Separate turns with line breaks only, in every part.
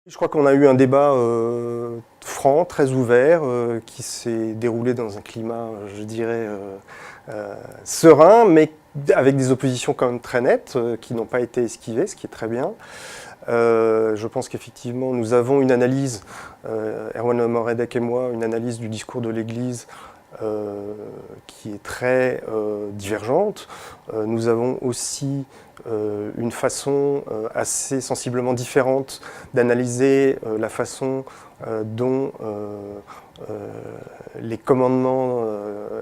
Je crois qu'on a eu un débat franc, très ouvert, qui s'est déroulé dans un climat, je dirais, serein, mais avec des oppositions quand même très nettes, qui n'ont pas été esquivées, ce qui est très bien. Je pense qu'effectivement, nous avons une analyse, Erwan Moredek et moi, une analyse du discours de l'Église qui est très divergente. Nous avons aussi une façon assez sensiblement différente d'analyser la façon dont les commandements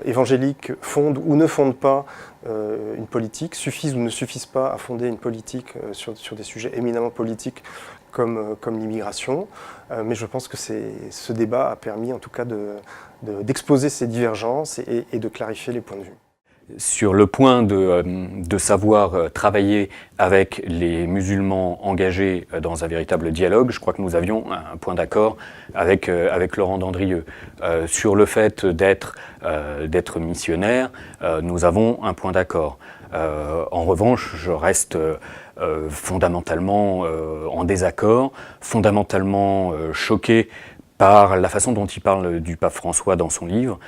évangéliques fondent ou ne fondent pas une politique, suffisent ou ne suffisent pas à fonder une politique sur des sujets éminemment politiques comme l'immigration. Mais je pense que ce débat a permis en tout cas d'exposer ces divergences et de clarifier les points de vue.
Sur le point de savoir travailler avec les musulmans engagés dans un véritable dialogue, je crois que nous avions un point d'accord avec Laurent Dandrieux. Sur le fait d'être missionnaire, nous avons un point d'accord. En revanche, je reste fondamentalement en désaccord, fondamentalement choqué par la façon dont il parle du pape François dans son livre,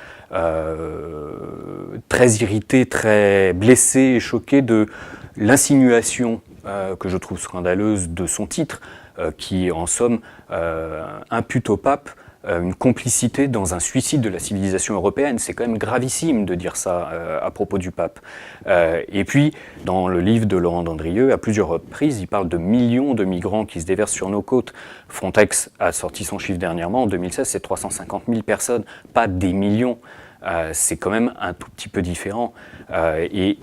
très irrité, très blessé et choqué de l'insinuation que je trouve scandaleuse de son titre, qui en somme impute au pape une complicité dans un suicide de la civilisation européenne. C'est quand même gravissime de dire ça à propos du pape. Et puis, dans le livre de Laurent Dandrieux, à plusieurs reprises, il parle de millions de migrants qui se déversent sur nos côtes. Frontex a sorti son chiffre dernièrement, en 2016, c'est 350 000 personnes, pas des millions. C'est quand même un tout petit peu différent. Et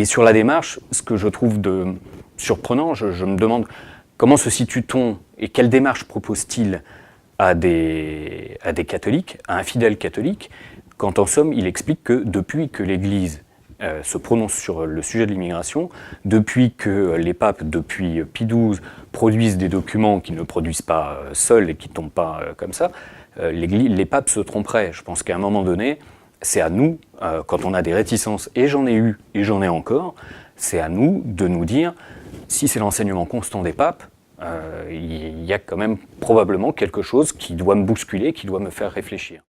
sur la démarche, ce que je trouve surprenant, je me demande comment se situe-t-on et quelle démarche propose-t-il à des catholiques, à un fidèle catholique, quand en somme il explique que depuis que l'Église se prononce sur le sujet de l'immigration, depuis que les papes, depuis Pie XII, produisent des documents qu'ils ne produisent pas seuls et qui ne tombent pas comme ça, les papes se tromperaient. Je pense qu'à un moment donné, c'est à nous, quand on a des réticences, et j'en ai eu et j'en ai encore, c'est à nous de nous dire, si c'est l'enseignement constant des papes, il y a quand même probablement quelque chose qui doit me bousculer, qui doit me faire réfléchir.